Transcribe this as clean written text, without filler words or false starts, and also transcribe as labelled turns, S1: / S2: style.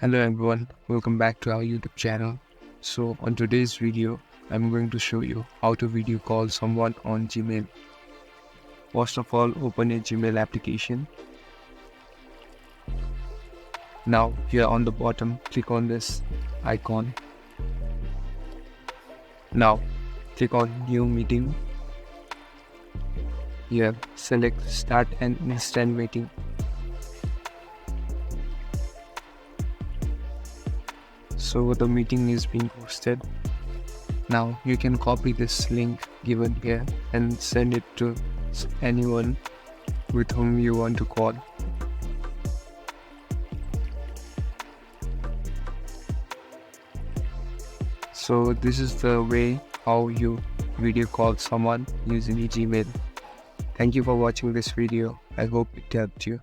S1: Hello everyone, welcome back to our YouTube channel. So on today's video, I'm going to show you how to video call someone on Gmail. First of all, open your Gmail application. Now here on the bottom, click on this icon. Now click on new meeting. Here select start an instant meeting. So the meeting is being posted. Now you can copy this link given here and send it to anyone with whom you want to call. So this is the way how you video call someone using Gmail. Thank you for watching this video. I hope it helped you.